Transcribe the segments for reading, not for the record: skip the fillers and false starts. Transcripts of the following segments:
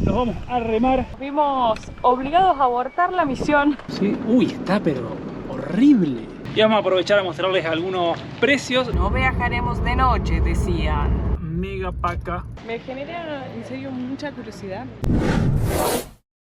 nos vamos a remar. Vimos obligados a abortar la misión. Sí, uy, está pero horrible. Y vamos a aprovechar a mostrarles algunos precios. No viajaremos de noche, decían. Mega paca. Me genera en serio mucha curiosidad.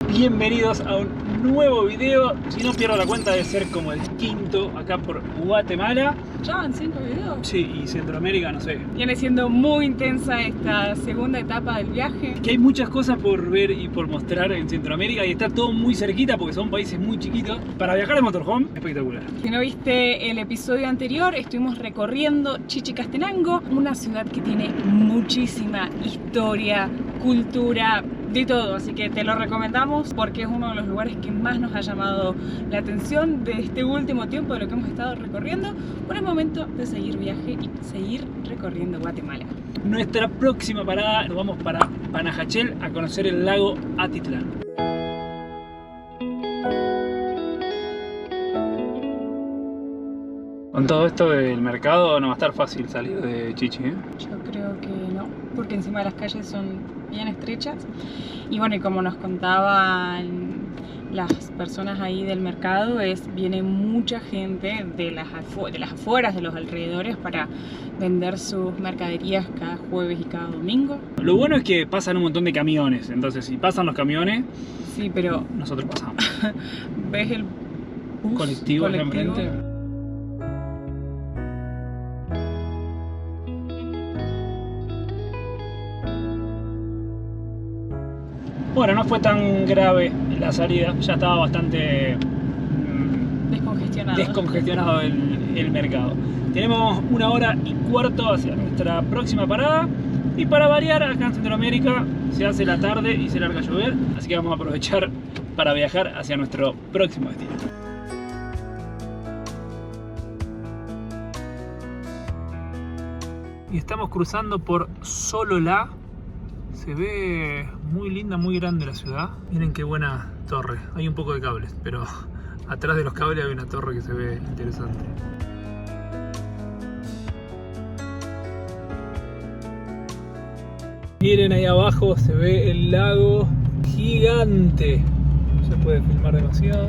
Bienvenidos a un nuevo video. Si no pierdo la cuenta, debe ser como el quinto acá por Guatemala. ¿Ya van 5 videos? Sí, y Centroamérica, no sé. Viene siendo muy intensa esta segunda etapa del viaje. Que hay muchas cosas por ver y por mostrar en Centroamérica y está todo muy cerquita porque son países muy chiquitos. Para viajar en motorhome, espectacular. Si no viste el episodio anterior, estuvimos recorriendo Chichicastenango, una ciudad que tiene muchísima historia, cultura, de todo, así que te lo recomendamos porque es uno de los lugares que más nos ha llamado la atención de este último tiempo de lo que hemos estado recorriendo. Bueno, es momento de seguir viaje y seguir recorriendo Guatemala. Nuestra próxima parada nos vamos para Panajachel a conocer el lago Atitlán. Con todo esto del mercado no va a estar fácil salir de Chichi, ¿eh? Yo creo que no, porque encima las calles son bien estrechas y bueno, y como nos contaban las personas ahí del mercado, viene mucha gente de las afueras, de los alrededores, para vender sus mercaderías cada jueves y cada domingo. Lo bueno es que pasan un montón de camiones, entonces si pasan los camiones, sí, pero nosotros pasamos. ¿Ves el bus colectivo enfrente? Bueno, no fue tan grave la salida, ya estaba bastante descongestionado el mercado. Tenemos 1 hora y cuarto hacia nuestra próxima parada y para variar, acá en Centroamérica se hace la tarde y se larga a llover, así que vamos a aprovechar para viajar hacia nuestro próximo destino. Y estamos cruzando por Sololá. Se ve muy linda, muy grande la ciudad. Miren qué buena torre. Hay un poco de cables, pero atrás de los cables hay una torre que se ve interesante. Miren ahí abajo, se ve el lago gigante. No se puede filmar demasiado.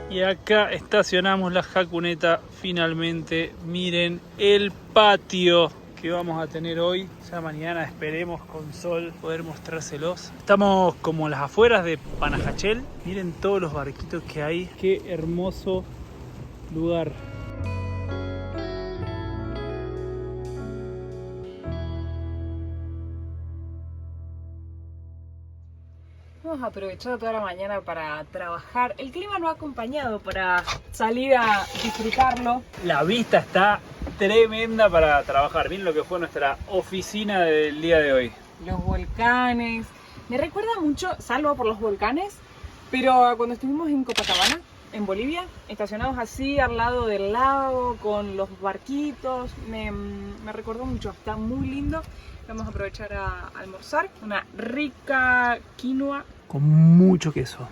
Y acá estacionamos la jacuneta finalmente. Miren el patio que vamos a tener hoy. Ya mañana esperemos con sol poder mostrárselos. Estamos como en las afueras de Panajachel. Miren todos los barquitos que hay. Qué hermoso lugar. Hemos aprovechado toda la mañana para trabajar. El clima no ha acompañado para salir a disfrutarlo. La vista está tremenda para trabajar. Miren lo que fue nuestra oficina del día de hoy. Los volcanes. Me recuerda mucho, salvo por los volcanes, pero cuando estuvimos en Copacabana, en Bolivia, estacionados así al lado del lago, con los barquitos, me recordó mucho. Está muy lindo. Vamos a aprovechar a almorzar. Una rica quinoa con mucho queso.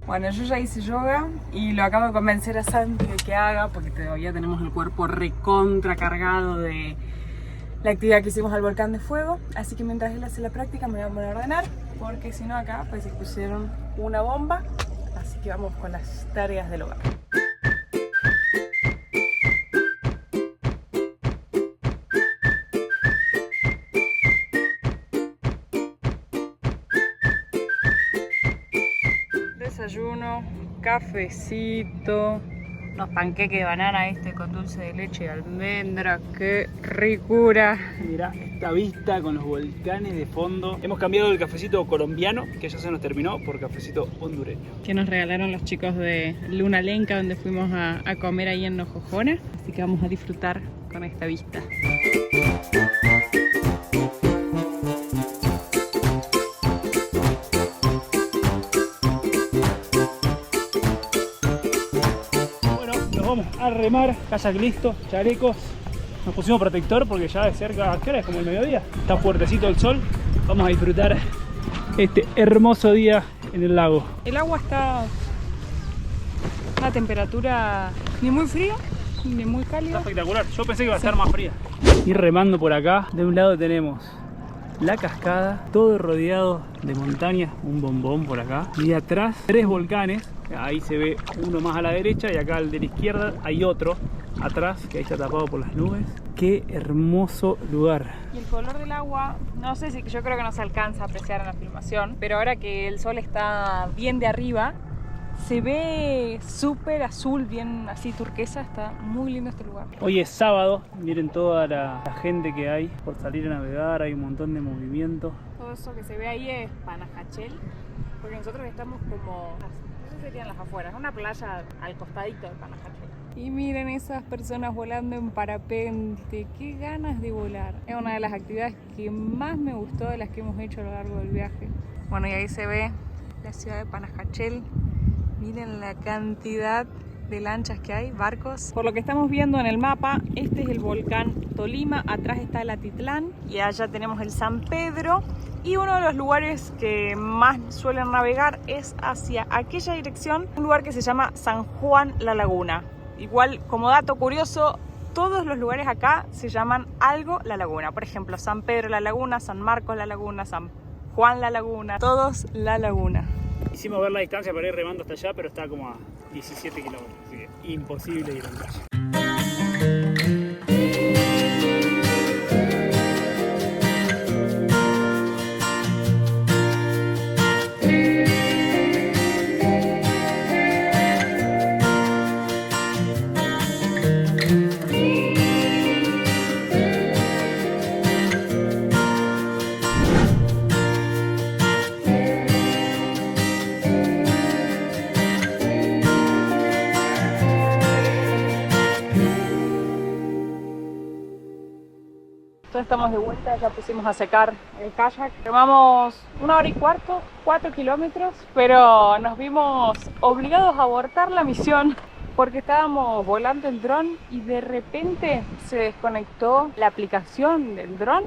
Bueno, yo ya hice yoga y lo acabo de convencer a Santi de que haga, porque todavía tenemos el cuerpo recontra cargado de la actividad que hicimos al volcán de fuego. Así que mientras él hace la práctica me voy a poner a ordenar, porque si no acá pues se pusieron una bomba. Así que vamos con las tareas del hogar. Desayuno, cafecito, unos panqueques de banana con dulce de leche y almendra. ¡Qué ricura! Mirá esta vista con los volcanes de fondo. Hemos cambiado el cafecito colombiano, que ya se nos terminó, por cafecito hondureño. Que nos regalaron los chicos de Luna Lenca, donde fuimos a comer ahí en Nojojona. Así que vamos a disfrutar con esta vista. Vamos a remar, kayak listo, chalecos, nos pusimos protector porque ya de cerca, ¿qué hora es? Como el mediodía, está fuertecito el sol, Vamos a disfrutar este hermoso día en el lago. El agua está a una temperatura ni muy fría ni muy cálida. Está espectacular. Yo pensé que iba a estar más fría. Ir remando por acá. De un lado tenemos la cascada, todo rodeado de montañas, un bombón por acá. Y atrás 3 volcanes. Ahí se ve uno más a la derecha y acá al de la izquierda hay otro atrás, que ahí está tapado por las nubes. Qué hermoso lugar. Y el color del agua, no sé si yo creo que no se alcanza a apreciar en la filmación, pero ahora que el sol está bien de arriba, se ve súper azul, bien así turquesa. Está muy lindo este lugar. Hoy es sábado, miren toda la gente que hay por salir a navegar, hay un montón de movimiento. Todo eso que se ve ahí es Panajachel, porque nosotros estamos como, esas serían las afueras, una playa al costadito de Panajachel. Y miren esas personas volando en parapente, qué ganas de volar. Es una de las actividades que más me gustó de las que hemos hecho a lo largo del viaje. Bueno, y ahí se ve la ciudad de Panajachel. Miren la cantidad de lanchas que hay, barcos. Por lo que estamos viendo en el mapa, este es el volcán Tolima, atrás está el Atitlán y allá tenemos el San Pedro. Y uno de los lugares que más suelen navegar es hacia aquella dirección, un lugar que se llama San Juan La Laguna. Igual, como dato curioso, todos los lugares acá se llaman algo La Laguna. Por ejemplo, San Pedro La Laguna, San Marcos La Laguna, San Juan La Laguna, todos La Laguna. Hicimos ver la distancia para ir remando hasta allá, pero está como a 17 kilómetros, así que imposible ir en playa. Entonces estamos de vuelta, ya pusimos a secar el kayak. Remamos 1 hora y cuarto, 4 kilómetros, pero nos vimos obligados a abortar la misión porque estábamos volando el dron y de repente se desconectó la aplicación del dron.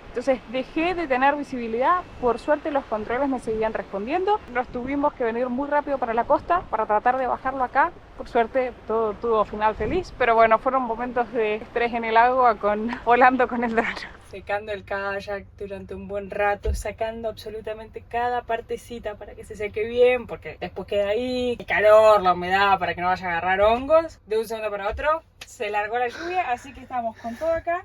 Entonces dejé de tener visibilidad. Por suerte los controles me seguían respondiendo. Nos tuvimos que venir muy rápido para la costa para tratar de bajarlo acá. Por suerte todo tuvo final feliz, pero bueno, fueron momentos de estrés en el agua volando con el dron. Secando el kayak durante un buen rato, sacando absolutamente cada partecita para que se seque bien, porque después queda ahí el calor, la humedad, para que no vaya a agarrar hongos. De un segundo para otro se largó la lluvia, así que estamos con todo acá.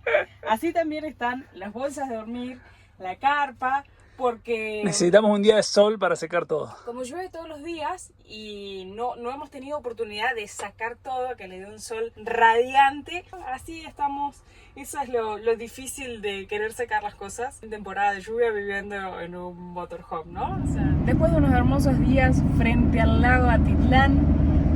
Así también están las bolsas de dormir, la carpa, porque necesitamos un día de sol para secar todo. Como llueve todos los días y no hemos tenido oportunidad de sacar todo, que le dé un sol radiante, así estamos. Eso es lo difícil de querer secar las cosas en temporada de lluvia viviendo en un motorhome, ¿no? O sea, después de unos hermosos días frente al lago Atitlán,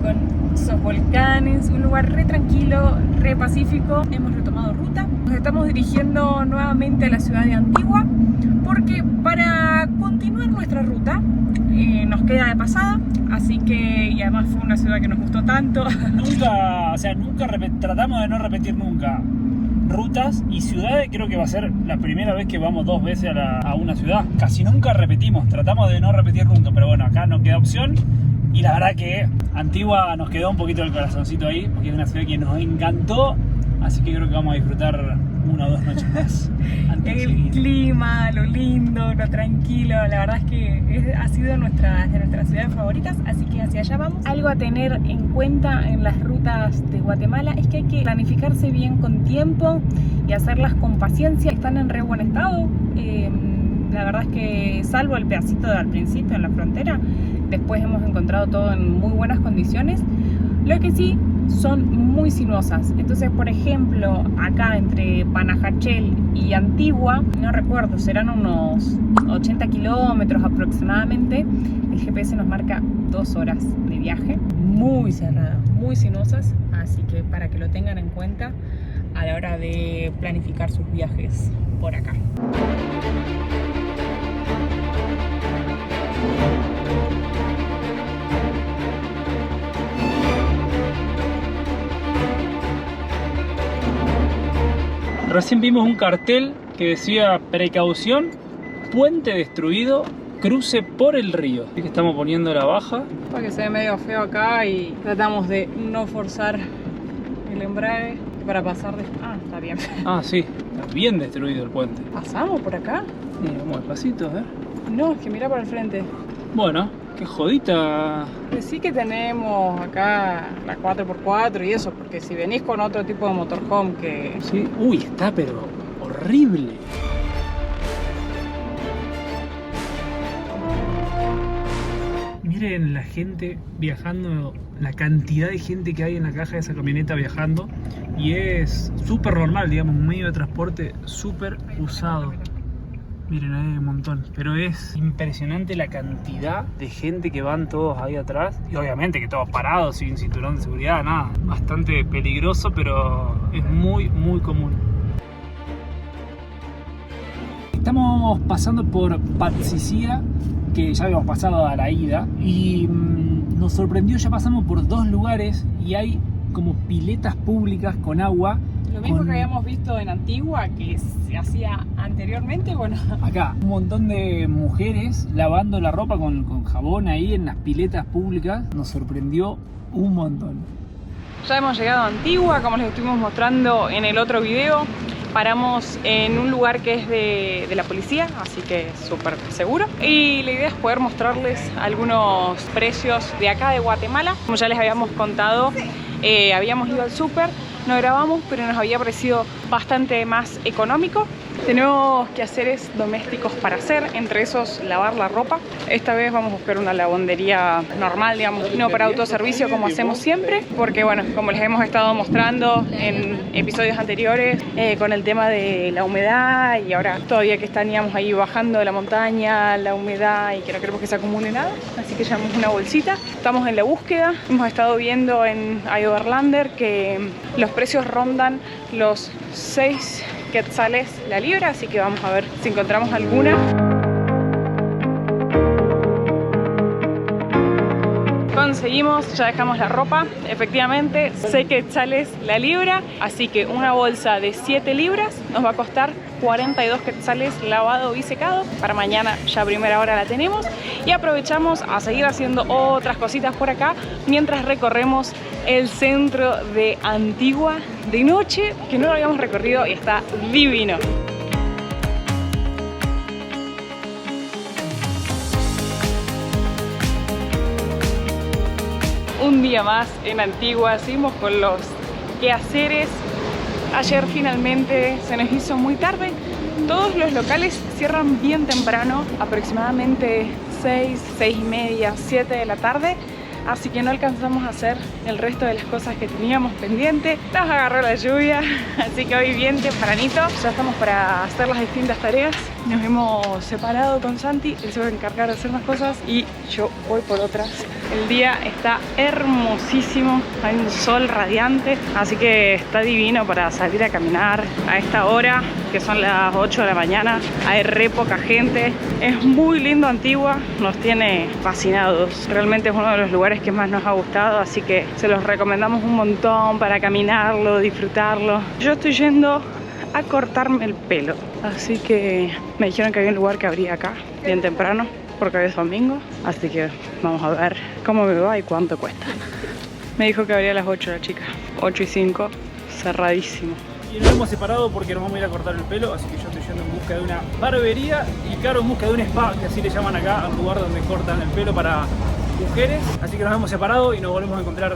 con esos volcanes, un lugar re tranquilo, re pacífico, hemos retomado ruta. Nos estamos dirigiendo nuevamente a la ciudad de Antigua, porque para continuar nuestra ruta nos queda de pasada, así que, y además fue una ciudad que nos gustó tanto. Nunca tratamos de no repetir nunca rutas y ciudades. Creo que va a ser la primera vez que vamos 2 veces a una ciudad. Casi nunca repetimos, tratamos de no repetir nunca, pero bueno, acá no queda opción. Y la verdad que Antigua nos quedó un poquito el corazoncito ahí, porque es una ciudad que nos encantó, así que creo que vamos a disfrutar 1 o 2 noches más. El clima, lo lindo, lo tranquilo, la verdad es que ha sido de nuestras ciudades favoritas, así que hacia allá vamos. Algo a tener en cuenta en las rutas de Guatemala es que hay que planificarse bien con tiempo y hacerlas con paciencia. Están en re buen estado. La verdad es que salvo el pedacito de al principio en la frontera, después hemos encontrado todo en muy buenas condiciones. Lo que sí, son muy sinuosas. Entonces, por ejemplo, acá entre Panajachel y Antigua, no recuerdo, serán unos 80 kilómetros aproximadamente. El GPS nos marca 2 horas de viaje, muy cerradas, muy sinuosas, así que para que lo tengan en cuenta a la hora de planificar sus viajes por acá. Recién vimos un cartel que decía precaución puente destruido, cruce por el río. Así que estamos poniendo la baja. Para que se ve medio feo acá y tratamos de no forzar el embrague para pasar de... Ah, está bien. Ah, sí, está bien destruido el puente. ¿Pasamos por acá? Vamos despacito, a ver. No, es que mira para el frente. Bueno, qué jodita. Sí que tenemos acá la 4x4 y eso, porque si venís con otro tipo de motorhome que... Sí, uy, está pero horrible. Miren la gente viajando, la cantidad de gente que hay en la caja de esa camioneta viajando. Y es súper normal, digamos, un medio de transporte súper usado. Miren, hay un montón. Pero es impresionante la cantidad de gente que van todos ahí atrás. Y obviamente que todos parados, sin cinturón de seguridad, nada. Bastante peligroso, pero es muy, muy común. Estamos pasando por Patsicía, que ya habíamos pasado a la ida. Y nos sorprendió, ya pasamos por 2 lugares y hay como piletas públicas con agua. Lo mismo que habíamos visto en Antigua, que se hacía anteriormente, bueno. Acá, un montón de mujeres lavando la ropa con jabón ahí en las piletas públicas. Nos sorprendió un montón. Ya hemos llegado a Antigua, como les estuvimos mostrando en el otro video. Paramos en un lugar que es de la policía, así que súper seguro. Y la idea es poder mostrarles algunos precios de acá de Guatemala. Como ya les habíamos contado, habíamos ido al súper, no grabamos, pero nos había parecido bastante más económico. Tenemos quehaceres domésticos para hacer, entre esos lavar la ropa. Esta vez vamos a buscar una lavandería normal, digamos, no para autoservicio como hacemos siempre, porque bueno, como les hemos estado mostrando en episodios anteriores, con el tema de la humedad y ahora todavía que estaríamos ahí bajando de la montaña, la humedad y que no queremos que se acumule nada, así que llevamos una bolsita. Estamos en la búsqueda, hemos estado viendo en iOverlander que los precios rondan los 6 quetzales la libra, así que vamos a ver si encontramos alguna. Conseguimos, ya dejamos la ropa, efectivamente 6 quetzales la libra, así que una bolsa de 7 libras nos va a costar 42 quetzales lavado y secado. Para mañana ya a primera hora la tenemos y aprovechamos a seguir haciendo otras cositas por acá mientras recorremos el centro de Antigua de noche, que no lo habíamos recorrido y está divino. Un día más en Antigua, seguimos con los quehaceres. Ayer finalmente se nos hizo muy tarde. Todos los locales cierran bien temprano, aproximadamente 6, 6 y media, 7 de la tarde. Así que no alcanzamos a hacer el resto de las cosas que teníamos pendiente. Nos agarró la lluvia, así que hoy bien tempranito ya estamos para hacer las distintas tareas. Nos hemos separado con Santi, él se va a encargar de hacer unas cosas y yo voy por otras. El día está hermosísimo, hay un sol radiante, así que está divino para salir a caminar a esta hora, que son las 8 de la mañana. Hay re poca gente, es muy lindo Antigua, nos tiene fascinados. Realmente es uno de los lugares que más nos ha gustado, así que se los recomendamos un montón para caminarlo, disfrutarlo. Yo estoy yendo a cortarme el pelo, así que me dijeron que había un lugar que abría acá bien temprano porque hoy es domingo, así que vamos a ver cómo me va y cuánto cuesta. Me dijo que abría a las 8 la chica, 8 y 5, cerradísimo. Y nos hemos separado porque nos vamos a ir a cortar el pelo, así que yo estoy yendo en busca de una barbería y Caro en busca de un spa, que así le llaman acá al lugar donde cortan el pelo para mujeres. Así que nos hemos separado y nos volvemos a encontrar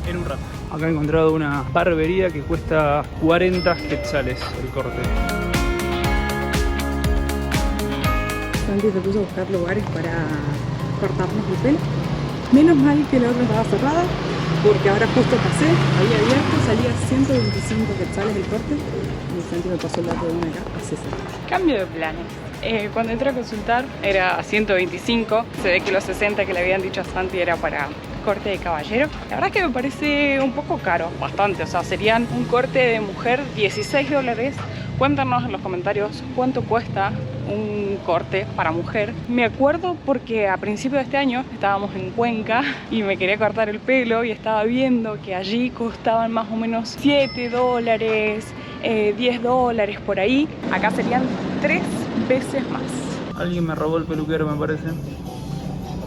en un rato. Acá he encontrado una barbería que cuesta 40 quetzales el corte. Santi se puso a buscar lugares para cortarnos el pelo. Menos mal que la otra estaba cerrada, porque ahora justo pasé, había abierto, salía 125 quetzales el corte y Santi me pasó el dato de una acá a 60. Cambio de planes. Cuando entré a consultar era 125, se ve que los 60 que le habían dicho a Santi era para corte de caballero. La verdad es que me parece un poco caro, bastante, o sea, serían un corte de mujer $16. Cuéntanos en los comentarios cuánto cuesta un corte para mujer. Me acuerdo porque a principios de este año estábamos en Cuenca y me quería cortar el pelo y estaba viendo que allí costaban más o menos $7, $10 por ahí. Acá serían 3 veces más. Alguien me robó el peluquero, me parece.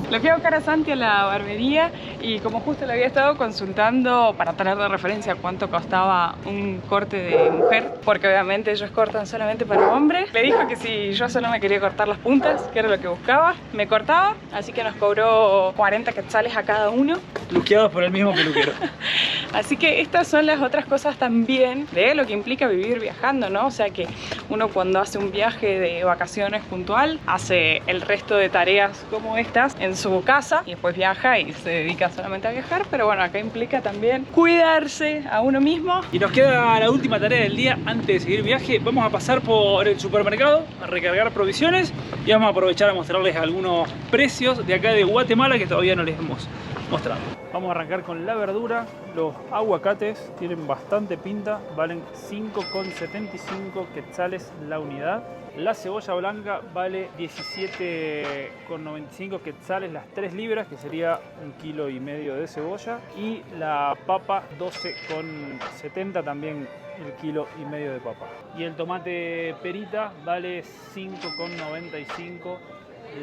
Lo fui a buscar a Santi a la barbería y como justo le había estado consultando para tener de referencia cuánto costaba un corte de mujer, porque obviamente ellos cortan solamente para hombres, le dijo que si yo solo me quería cortar las puntas, que era lo que buscaba, me cortaba, así que nos cobró 40 quetzales a cada uno. Luqueados por el mismo peluquero. Así que estas son las otras cosas también de lo que implica vivir viajando, ¿no? O sea que uno cuando hace un viaje de vacaciones puntual, hace el resto de tareas como estas en su casa y después viaja y se dedica solamente a viajar, pero bueno, acá implica también cuidarse a uno mismo. Y nos queda la última tarea del día antes de seguir viaje. Vamos a pasar por el supermercado a recargar provisiones y vamos a aprovechar a mostrarles algunos precios de acá de Guatemala que todavía no les hemos mostrado. Vamos a arrancar con la verdura. Los aguacates tienen bastante pinta, valen 5,75 quetzales la unidad. La cebolla blanca vale 17,95 quetzales las 3 libras, que sería 1,5 kilos de cebolla. Y la papa 12,70 también el 1,5 kilos de papa. Y el tomate perita vale 5,95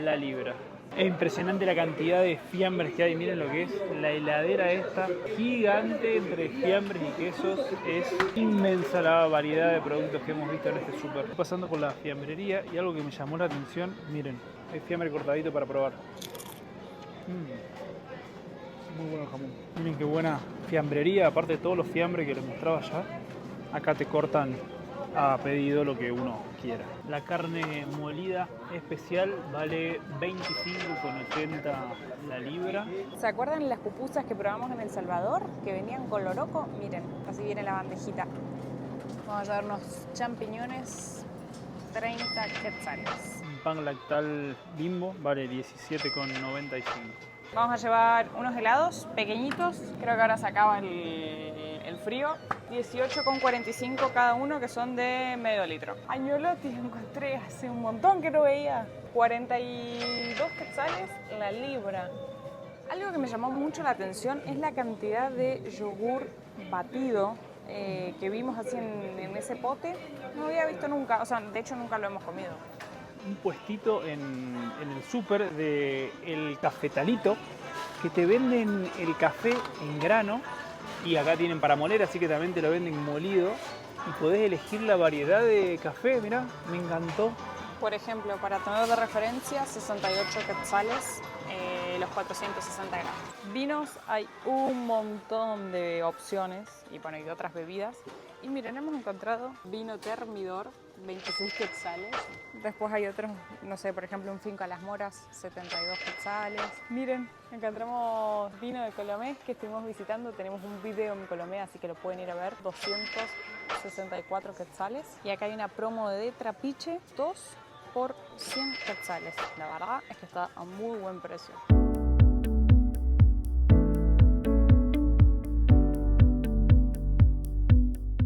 la libra. Es impresionante la cantidad de fiambres que hay. Miren lo que es la heladera esta, gigante entre fiambres y quesos. Es inmensa la variedad de productos que hemos visto en este súper. Estoy pasando por la fiambrería y algo que me llamó la atención, miren, es fiambre cortadito para probar. Muy bueno el jamón. Miren qué buena fiambrería, aparte de todos los fiambres que les mostraba ya. Acá te cortan a pedido lo que uno quiera. La carne molida especial vale 25,80 la libra. ¿Se acuerdan las pupusas que probamos en El Salvador? Que venían con loroco. Miren, así viene la bandejita. Vamos a llevarnos champiñones, 30 quetzales. Un pan lactal Bimbo vale 17,95. Vamos a llevar unos helados pequeñitos. Creo que ahora se acaba el frío. 18,45 cada uno, que son de medio litro. Añolotis encontré hace un montón que no veía. 42 quetzales la libra. Algo que me llamó mucho la atención es la cantidad de yogur batido que vimos así en ese pote. No había visto nunca, o sea, de hecho nunca lo hemos comido. Un puestito en el súper de El Cafetalito, que te venden el café en grano y acá tienen para moler, así que también te lo venden molido y podés elegir la variedad de café. Mirá, me encantó. Por ejemplo, para tener de referencia, 68 quetzales los 460 gramos. Vinos, hay un montón de opciones y bueno, y de otras bebidas. Y miren, hemos encontrado vino Termidor, 26 quetzales. Después hay otros, no sé, por ejemplo, un Finca Las Moras, 72 quetzales. Miren, encontramos vino de Colomé que estuvimos visitando. Tenemos un video en Colomé, así que lo pueden ir a ver. 264 quetzales. Y acá hay una promo de Trapiche, 2 por 100 quetzales. La verdad es que está a muy buen precio.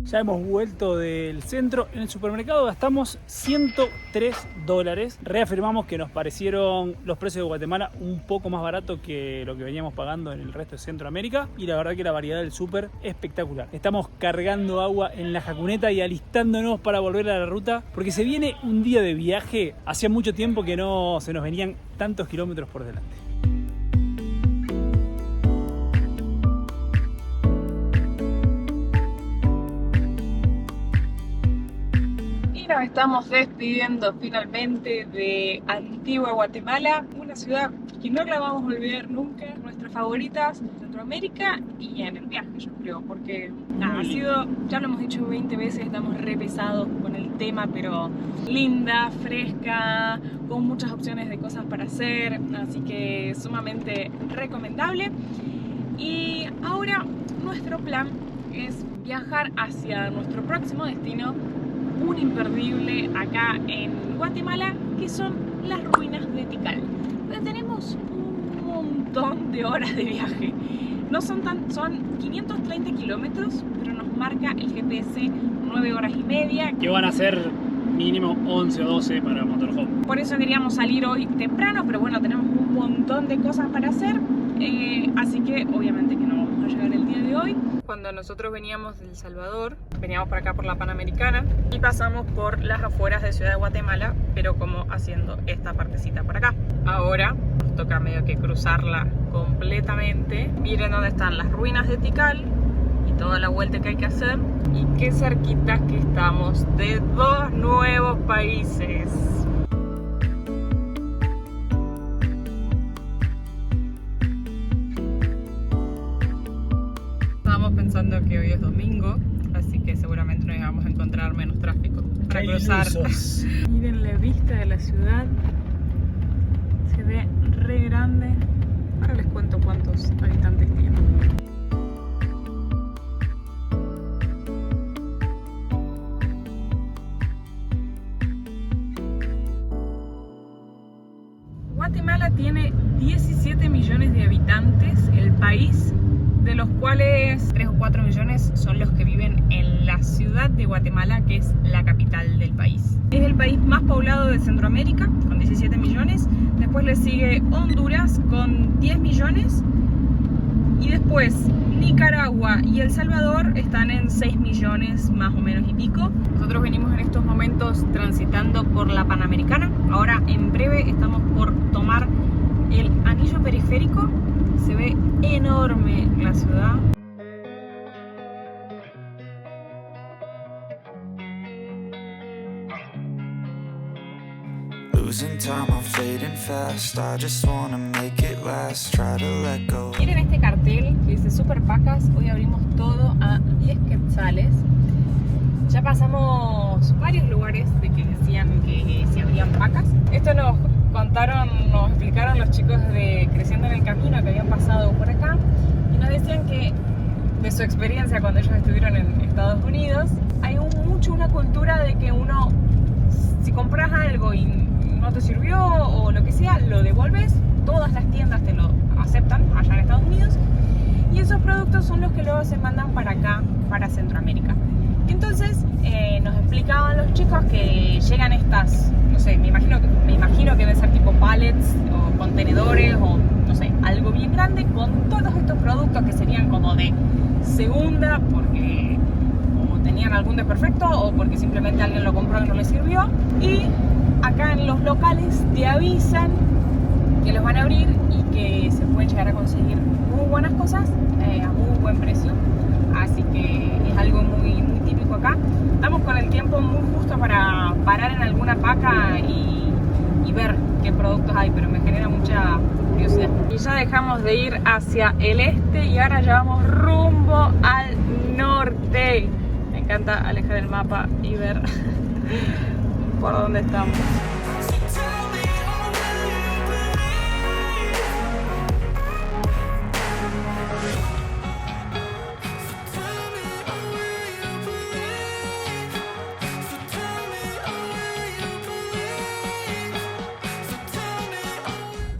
Ya hemos vuelto del centro. En el supermercado gastamos $103. Reafirmamos que nos parecieron los precios de Guatemala un poco más baratos que lo que veníamos pagando en el resto de Centroamérica. Y la verdad que la variedad del súper es espectacular. Estamos cargando agua en la jacuneta y alistándonos para volver a la ruta, porque se viene un día de viaje. Hacía mucho tiempo que no se nos venían tantos kilómetros por delante. Nos estamos despidiendo finalmente de Antigua Guatemala, una ciudad que no la vamos a olvidar nunca, nuestras favoritas en Centroamérica y en el viaje, yo creo, porque nada, ha sido, ya lo hemos dicho 20 veces, estamos re pesados con el tema, pero linda, fresca, con muchas opciones de cosas para hacer, así que sumamente recomendable. Y ahora nuestro plan es viajar hacia nuestro próximo destino, un imperdible acá en Guatemala, que son las ruinas de Tikal, donde tenemos un montón de horas de viaje. No son 530 kilómetros, pero nos marca el GPS 9 horas y media. Que van a ser mínimo 11 o 12 para motorhome. Por eso queríamos salir hoy temprano, pero bueno, tenemos un montón de cosas para hacer, así que obviamente que no vamos a llegar el día de hoy. Cuando nosotros veníamos de El Salvador, veníamos por acá por la Panamericana y pasamos por las afueras de Ciudad de Guatemala, pero como haciendo esta partecita por acá. Ahora nos toca medio que cruzarla completamente. Miren dónde están las ruinas de Tikal y toda la vuelta que hay que hacer. Y qué cerquitas que estamos de 2 nuevos países. Estábamos pensando que hoy es domingo, así que seguramente nos íbamos a encontrar menos tráfico para cruzar. Miren la vista de la ciudad, se ve re grande. Ahora les cuento cuántos habitantes tiene. Guatemala tiene 17 millones de habitantes, el país, de los cuales 3 o 4 millones son los que viven en la ciudad de Guatemala, que es la capital del país. Es el país más poblado de Centroamérica, con 17 millones. Después le sigue Honduras, con 10 millones. Y después Nicaragua y El Salvador están en 6 millones más o menos y pico. Nosotros venimos en estos momentos transitando por la Panamericana. Ahora en breve estamos por tomar el anillo periférico. Se ve enorme la ciudad. Losing time, I'm fading fast. I just wanna make it last. Try to let go. Miren este cartel que dice Super Pacas. Hoy abrimos todo a 10 quetzales. Ya pasamos varios lugares de que decían que se abrían pacas. Esto nos contaron, nos explicaron los chicos de Creciendo en el Camino que habían pasado por acá y nos decían que de su experiencia cuando ellos estuvieron en Estados Unidos hay mucho una cultura de que uno, si compras algo y no te sirvió o lo que sea, lo devuelves. Todas las tiendas te lo aceptan allá en Estados Unidos y esos productos son los que luego se mandan para acá, para Centroamérica. Entonces nos explicaban los chicos que llegan estas, no sé, me imagino que deben ser tipo pallets o contenedores o no sé, algo bien grande con todos estos productos que serían como de segunda porque o tenían algún desperfecto o porque simplemente alguien lo compró y no le sirvió. Y acá en los locales te avisan que los van a abrir y que se pueden llegar a conseguir muy buenas cosas a muy buen precio. Así que es algo muy típico acá. Estamos con el tiempo muy justo para parar en alguna paca y ver qué productos hay, pero me genera mucha curiosidad. Y ya dejamos de ir hacia el este y ahora ya vamos rumbo al norte. Me encanta alejar el mapa y ver por dónde estamos.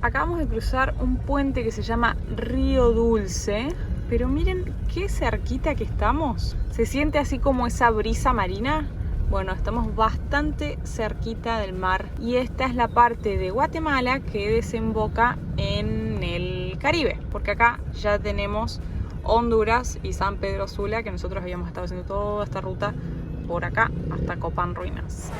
Acabamos de cruzar un puente que se llama Río Dulce, pero miren qué cerquita que estamos. ¿Se siente así como esa brisa marina? Bueno, estamos bastante cerquita del mar y esta es la parte de Guatemala que desemboca en el Caribe, porque acá ya tenemos Honduras y San Pedro Sula, que nosotros habíamos estado haciendo toda esta ruta por acá hasta Copán Ruinas.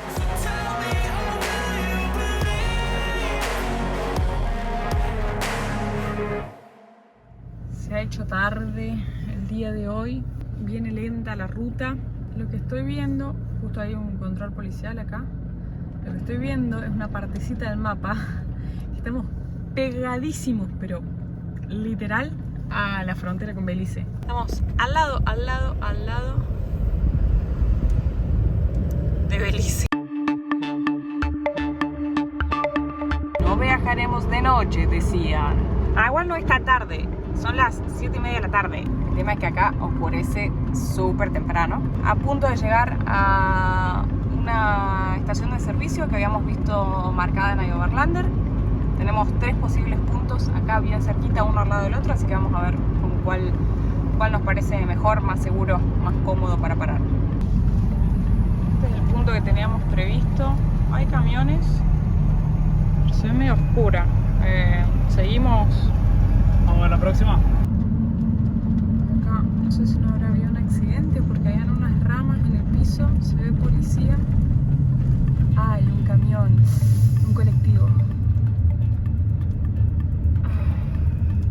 Se ha hecho tarde el día de hoy, viene lenta la ruta. Lo que estoy viendo, justo hay un control policial acá, lo que estoy viendo es una partecita del mapa. Estamos pegadísimos, pero literal, a la frontera con Belice. Estamos al lado de Belice. No viajaremos de noche, decían. Igual no está tarde. Son las 7:30 de la tarde. El tema es que acá oscurece súper temprano. A punto de llegar a una estación de servicio que habíamos visto marcada en Overlander. Tenemos 3 posibles puntos acá bien cerquita, uno al lado del otro, así que vamos a ver con cuál nos parece mejor, más seguro, más cómodo para parar. Este es el punto punto que teníamos previsto. Hay camiones. Se ve medio oscura. Seguimos. Vamos a la próxima. Acá no sé si no habrá habido un accidente porque hay unas ramas en el piso. Se ve policía. Hay un camión. Un colectivo.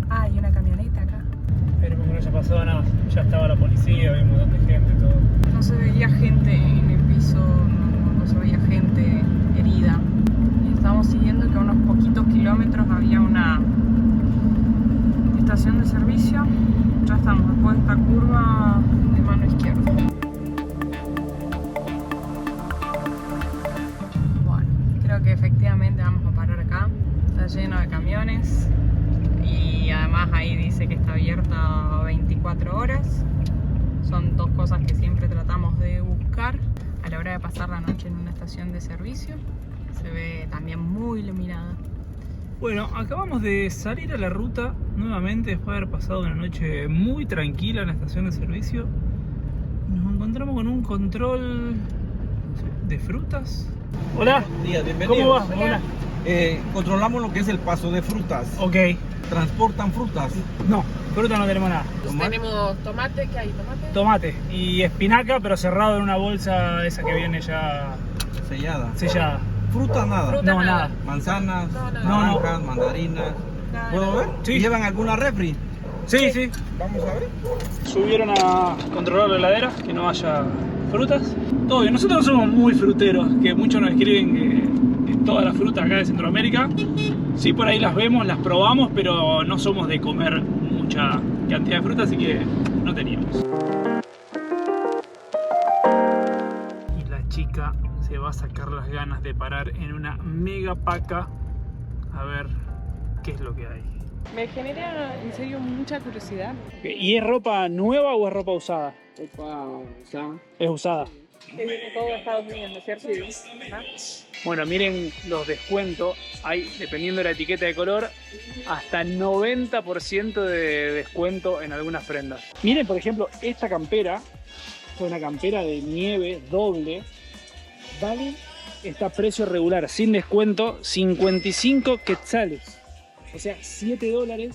Hay una camioneta acá. Esperemos que no haya pasado nada. Ya estaba la policía, había un montón de gente, todo. No se veía gente en el piso, no se veía gente herida. Y estábamos siguiendo que a unos poquitos kilómetros había una estación de servicio. Ya estamos después de esta curva de mano izquierda. Bueno, creo que efectivamente vamos a parar acá. Está lleno de camiones y además ahí dice que está abierta 24 horas. Son dos cosas que siempre tratamos de buscar a la hora de pasar la noche en una estación de servicio. Se ve también muy iluminada. Bueno, acabamos de salir a la ruta nuevamente después de haber pasado una noche muy tranquila en la estación de servicio. Nos encontramos con un control de frutas. Hola. Buenos días, bienvenidos. ¿Cómo vas? Hola. Controlamos lo que es el paso de frutas. Ok. ¿Transportan frutas? No, fruta no tenemos nada. Tenemos tomate, ¿qué hay? ¿Tomate? Tomate y espinaca, pero cerrado en una bolsa esa que viene ya Sellada. sellada. Fruta nada. Fruta. No, nada. Manzanas, No. naranjas, mandarinas. Nada. ¿Puedo ver? Sí. ¿Llevan alguna refri? Sí, sí. Vamos a ver. Subieron a controlar la heladera, que no haya frutas. Todo bien, nosotros no somos muy fruteros, que muchos nos escriben que todas las frutas acá de Centroamérica, sí por ahí las vemos, las probamos, pero no somos de comer mucha cantidad de frutas, así que no teníamos. Y la chica se va a sacar las ganas de parar en una mega paca a ver qué es lo que hay. Me genera en serio mucha curiosidad. ¿Y es ropa nueva o es ropa usada? Es usada. Es todo de Estados Unidos, ¿no es cierto? Sí. Ajá. Bueno, miren los descuentos. Hay, dependiendo de la etiqueta de color, hasta 90% de descuento en algunas prendas. Miren, por ejemplo, esta campera. Es una campera de nieve doble. Vale, está a precio regular, sin descuento, 55 quetzales. O sea, $7.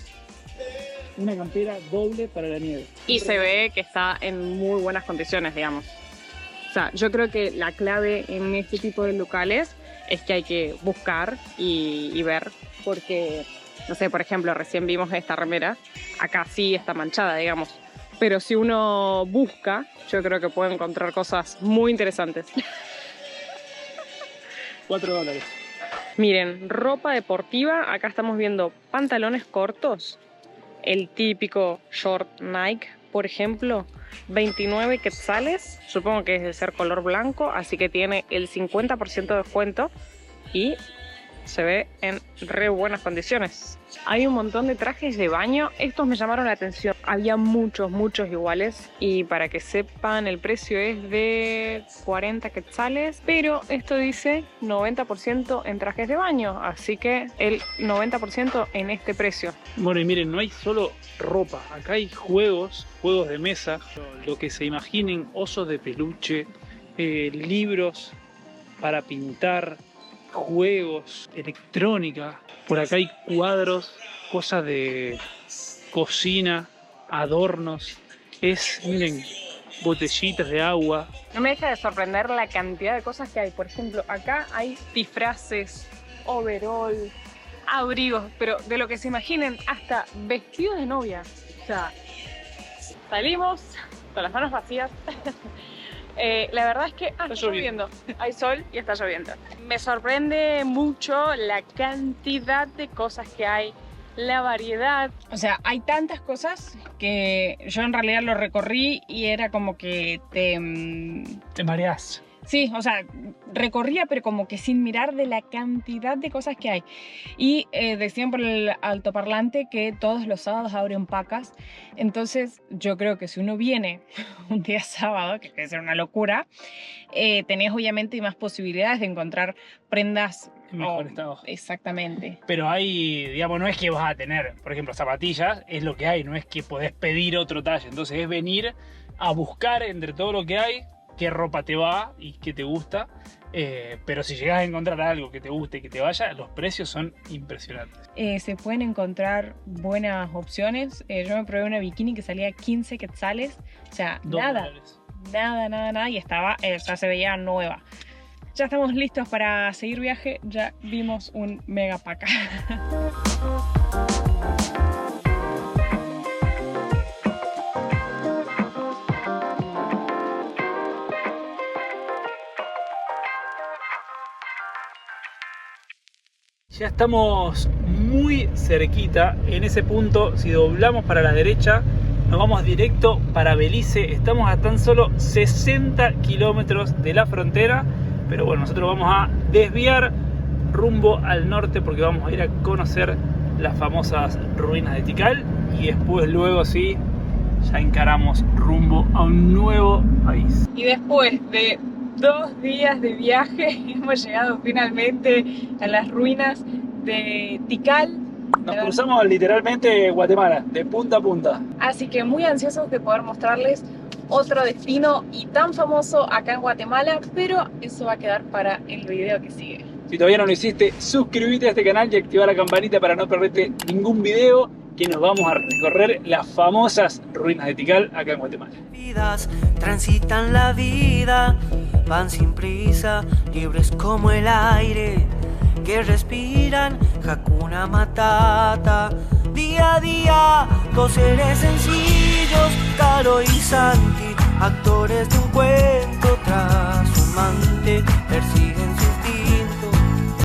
Una campera doble para la nieve. Y se ve que está en muy buenas condiciones, digamos. O sea, yo creo que la clave en este tipo de locales es que hay que buscar y ver, porque, no sé, por ejemplo, recién vimos esta remera, acá sí está manchada, digamos, pero si uno busca, yo creo que puede encontrar cosas muy interesantes. $4. Miren, ropa deportiva, acá estamos viendo pantalones cortos, el típico short Nike, por ejemplo, 29 quetzales, supongo que es de ser color blanco, así que tiene el 50% de descuento y se ve en re buenas condiciones. Hay un montón de trajes de baño, estos me llamaron la atención, había muchos iguales y para que sepan el precio es de 40 quetzales, pero esto dice 90% en trajes de baño, así que el 90% en este precio. Bueno, y miren, no hay solo ropa, acá hay juegos de mesa, lo que se imaginen, osos de peluche, libros para pintar, juegos, electrónica. Por acá hay cuadros, cosas de cocina, adornos. Miren, botellitas de agua. No me deja de sorprender la cantidad de cosas que hay. Por ejemplo, acá hay disfraces, overol, abrigos, pero de lo que se imaginen, hasta vestidos de novia. O sea, salimos con las manos vacías. La verdad es que está lloviendo. Hay sol y está lloviendo. Me sorprende mucho la cantidad de cosas que hay, la variedad. O sea, hay tantas cosas que yo en realidad lo recorrí y era como que Te mareás. Sí, o sea, recorría pero como que sin mirar de la cantidad de cosas que hay. Y decían por el altoparlante que todos los sábados abren pacas. Entonces yo creo que si uno viene un día sábado, que debe ser una locura, tenés obviamente más posibilidades de encontrar prendas En mejor estado. Exactamente. Pero hay, digamos, no es que vas a tener, por ejemplo, zapatillas, es lo que hay, no es que podés pedir otro talle. Entonces es venir a buscar entre todo lo que hay qué ropa te va y qué te gusta. Pero si llegas a encontrar algo que te guste y que te vaya, los precios son impresionantes. Se pueden encontrar buenas opciones. Yo me probé una bikini que salía 15 quetzales. O sea, $2. nada. Y estaba, o sea, se veía nueva. Ya estamos listos para seguir viaje. Ya vimos un mega pack. Ya estamos muy cerquita. En ese punto, si doblamos para la derecha, nos vamos directo para Belice. Estamos a tan solo 60 kilómetros de la frontera. Pero bueno, nosotros vamos a desviar rumbo al norte porque vamos a ir a conocer las famosas ruinas de Tikal. Y después, luego sí, ya encaramos rumbo a un nuevo país. Y después de 2 días de viaje hemos llegado finalmente a las ruinas de Tikal. Nos cruzamos literalmente Guatemala, de punta a punta. Así que muy ansiosos de poder mostrarles otro destino y tan famoso acá en Guatemala, pero eso va a quedar para el video que sigue. Si todavía no lo hiciste, suscríbete a este canal y activa la campanita para no perderte ningún video, que nos vamos a recorrer las famosas ruinas de Tikal acá en Guatemala. Vidas transitan la vida, van sin prisa, libres como el aire que respiran, Hakuna Matata. Día a día, 2 seres sencillos, Caro y Santi, actores de un cuento trashumante, persiguen